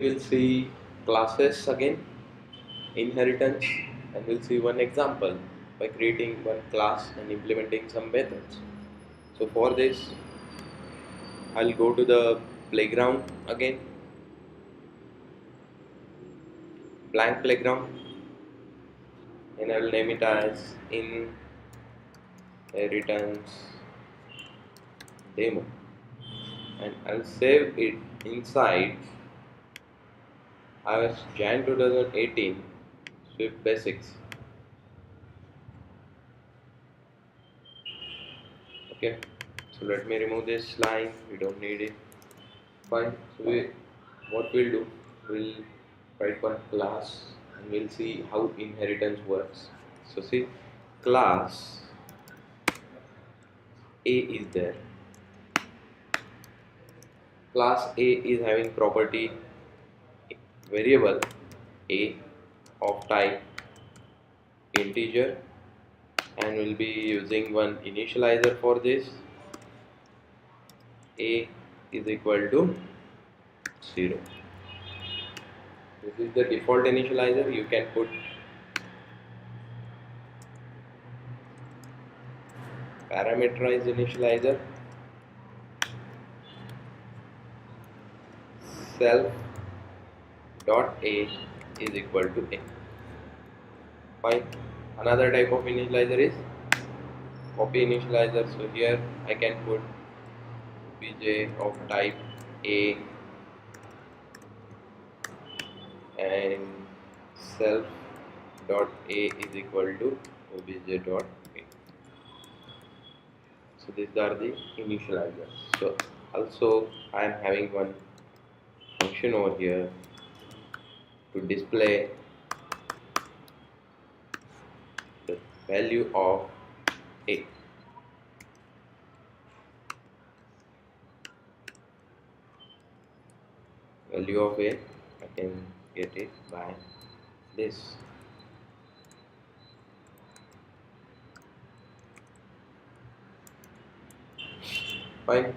We'll see classes again, inheritance, and we'll see one example by creating one class and implementing some methods. So for this, I'll go to the playground again, blank playground, and I will name it as inheritance demo, and I'll save it inside iOS Jan 2018 Swift Basics. Okay, so let me remove this line, we don't need it. Fine. So what we'll do, we'll write one class and we'll see how inheritance works. So see, class A is there. Class A is having property variable A of type integer, and we'll be using one initializer for this. A is equal to 0. This is the default initializer. You can put parameterized initializer, self dot A is equal to A. Fine. Another type of initializer is copy initializer. So here I can put obj of type A and self dot A is equal to obj dot A. So these are the initializers. So also I am having one function over here to display the value of A. Value of A, I can get it by this. Fine.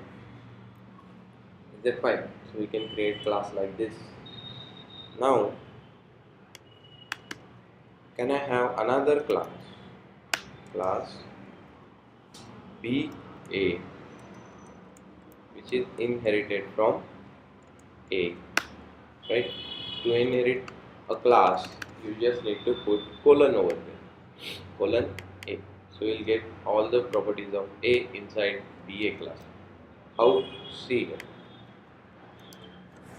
Is that fine? So we can create class like this. Now, can I have another class? Class BA, which is inherited from A, right? To inherit a class, you just need to put colon over here, colon A. So you'll get all the properties of A inside BA class. How? See here.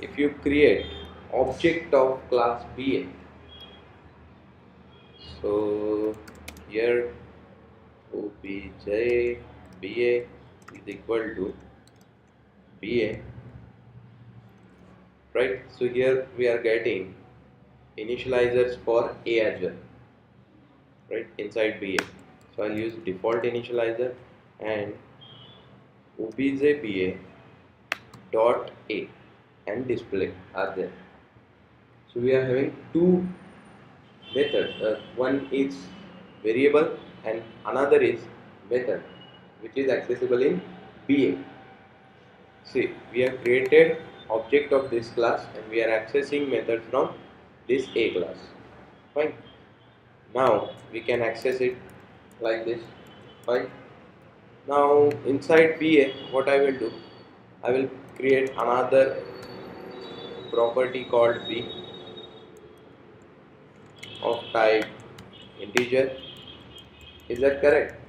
If you create object of class BA, so here obj BA is equal to BA, right? So here we are getting initializers for A as well, right, inside BA. So I'll use default initializer and obj BA dot A and display are there. So we are having two methods. One is variable and another is method, which is accessible in BA. See, we have created object of this class and we are accessing method from this A class. Fine. Now we can access it like this. Fine. Now inside BA, what I will do, I will create another property called B of type integer. Is that correct?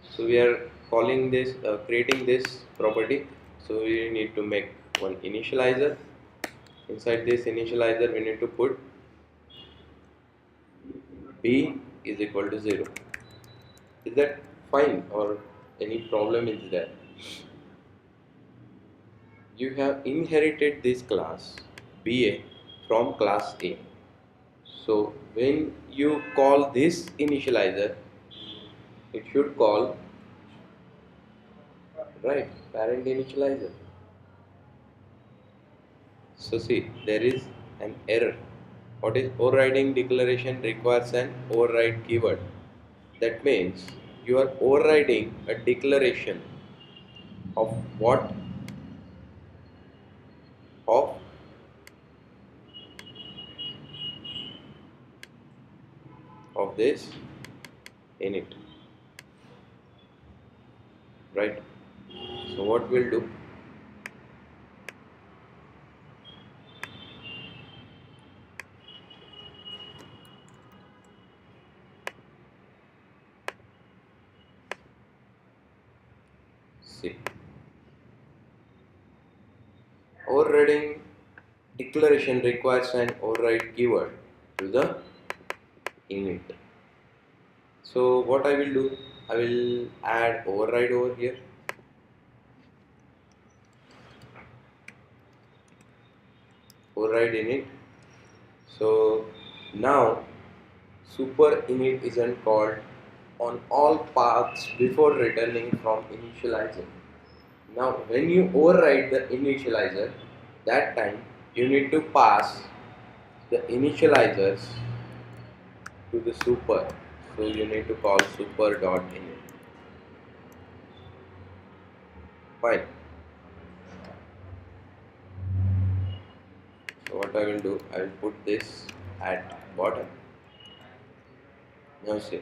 So we are calling this, creating this property. So we need to make one initializer. Inside this initializer, we need to put B is equal to 0. Is that fine or any problem is there? You have inherited this class BA from class A. So when you call this initializer, it should call, right, parent initializer. So see, there is an error. What is overriding declaration requires an override keyword. That means you are overriding a declaration of what of this init, right? So what we'll do, see, overriding declaration requires an override keyword to the init. So what I will do, I will add override over here. Override init. So now super init isn't called on all paths before returning from initializer. Now when you override the initializer, that time you need to pass the initializers to the super. So you need to call super.init. Fine. So what I will do, I will put this at bottom. Now see,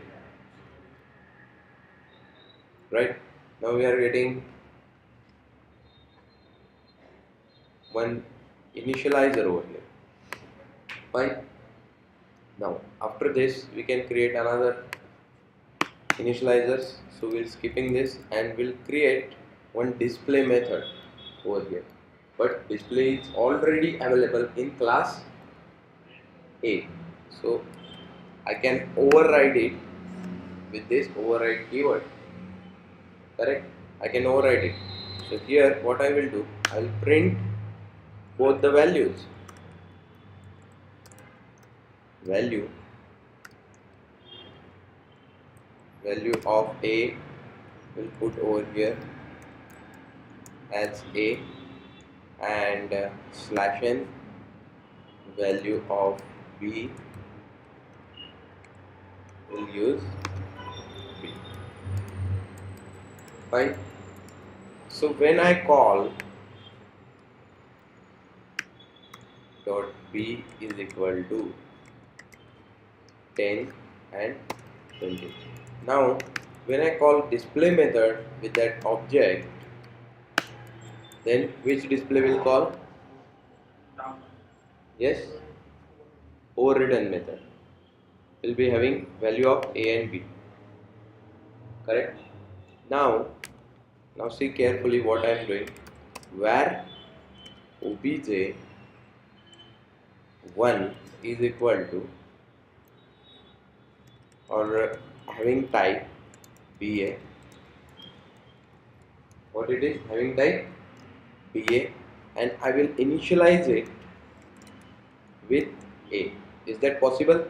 right? Now we are getting one initializer over here. Fine. Now after this we can create another initializers. So we'll skipping this and we'll create one display method over here. But display is already available in class A. So I can override it with this override keyword. Correct? I can override it. So here what I will do, I will print both the values. Value of A will put over here as A, and slash n value of B will use B. Fine. So when I call dot B is equal to 10 and 20. Now when I call display method with that object, then which display will call? Yes, overridden method will be having value of A and B. Correct? Now see carefully what I am doing. Where obj 1 is equal to, or having type BA, what it is, having type BA, and I will initialize it with A. Is that possible?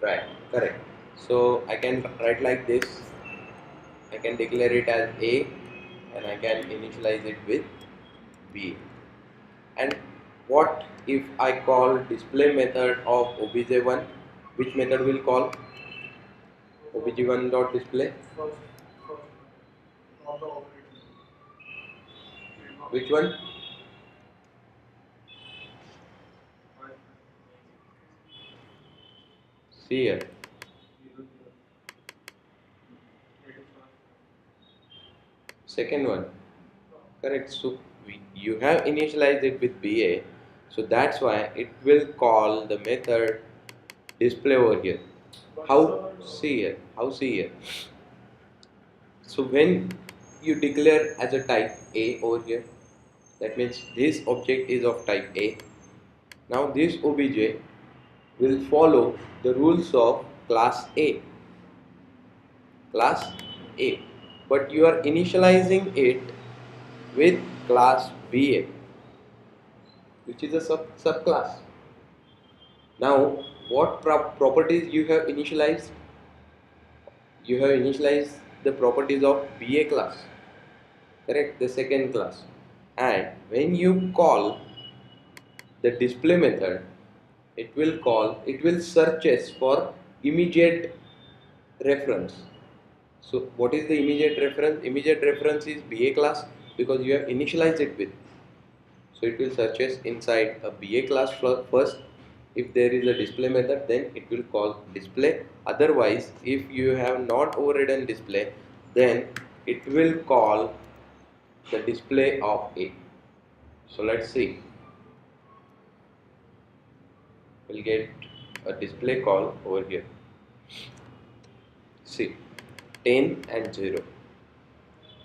Right, correct. So I can write like this. I can declare it as A and I can initialize it with B. And what if I call display method of obj1? Which method will call? obj1 dot display. Which one? See here. Second one. Correct. So you have initialized it with BA. So that's why it will call the method display over here. How? See here. How? See here. So when you declare as a type A over here, that means this object is of type A. Now this obj will follow the rules of class A. Class A. But you are initializing it with class BA, which is a subclass. Now what properties you have initialized? You have initialized the properties of BA class. Correct? The second class. And when you call the display method, it will searches for immediate reference. So what is the immediate reference? Immediate reference is BA class because you have initialized it with. So it will searches inside a BA class first. If there is a display method, then it will call display. Otherwise, if you have not overridden display, then it will call the display of A. So let's see. We'll get a display call over here. See, 10 and 0.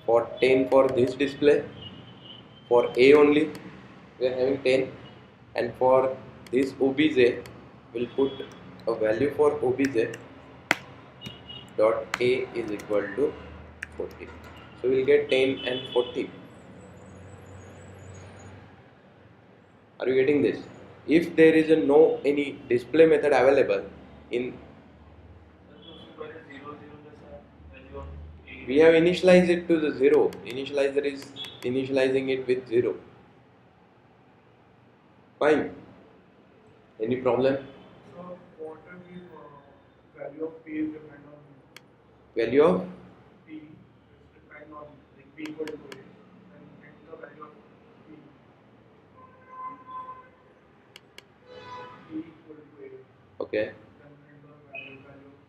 For 10 for this display, for A only, we are having 10, and for this obj, we'll put a value for obj dot A is equal to 40. So we'll get 10 and 40. Are you getting this? If there is a no any display method available in, we have initialized it to the 0. Initializer is initializing it with 0. Fine. Any problem? So what is value of P is depend on Value of P is depend on like P equal to A and the value of P equal to A. okay. Then the value of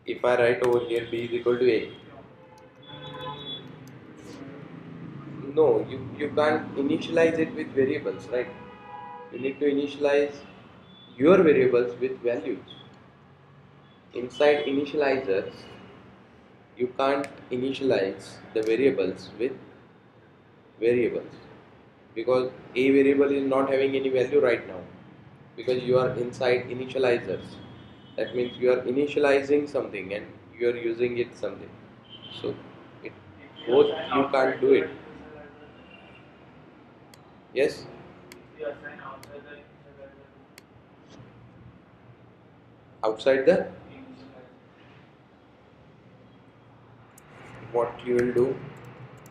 P. If I write over here B is equal to A, no, you can't initialize it with variables, right? You need to initialize your variables with values. Inside initializers, you can't initialize the variables with variables because a variable is not having any value right now because you are inside initializers. That means you are initializing something and you are using it something. So it both you can't do it. Yes? Outside the, what you will do,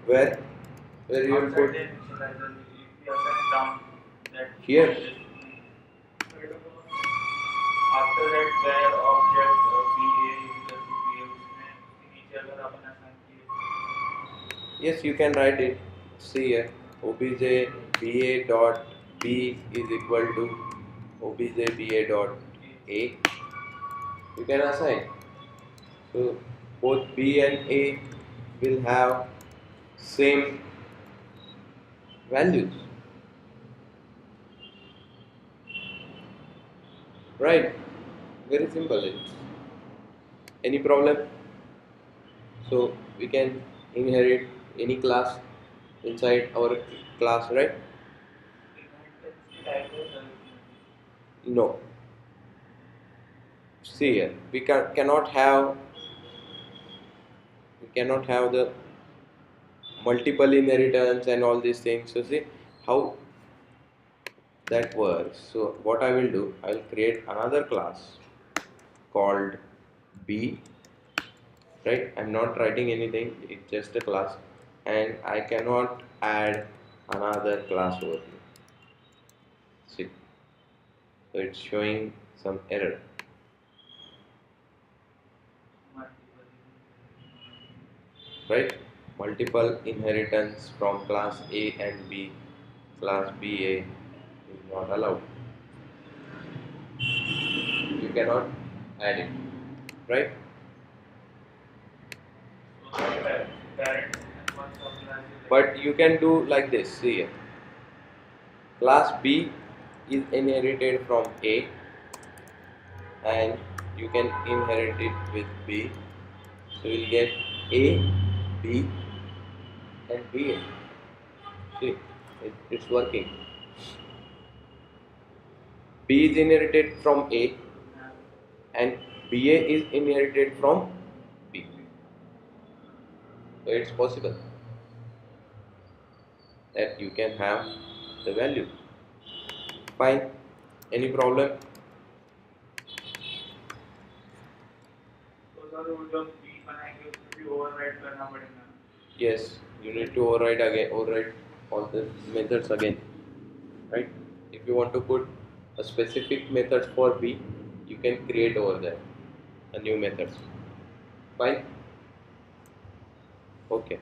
where you will put here. After that where object BA is equal to BA उसमें नीचे अगर अपन assign किए Yes, you can write it. See here, obj ba dot b is equal to obj ba dot a. You can assign. So both b and a will have same values, right? Very simple. It's any problem. So we can inherit any class inside our class, right? No. See here, we cannot have the multiple inheritance and all these things. So see how that works. So what I will do, I will create another class called B, right? I'm not writing anything, it's just a class, and I cannot add another class over here. See, so it's showing some error, right? Multiple inheritance from class A and B, class BA is not allowed. You cannot add it, right? But you can do like this. See here. Class B is inherited from A and you can inherit it with B. So you'll get A, B and BA. See, it's working. B is inherited from A and BA is inherited from B. So it's possible that you can have the value. Fine. Any problem? Yes, you need to override all the methods again, right? If you want to put a specific method for B, you can create over there. a new methods. Fine. Okay.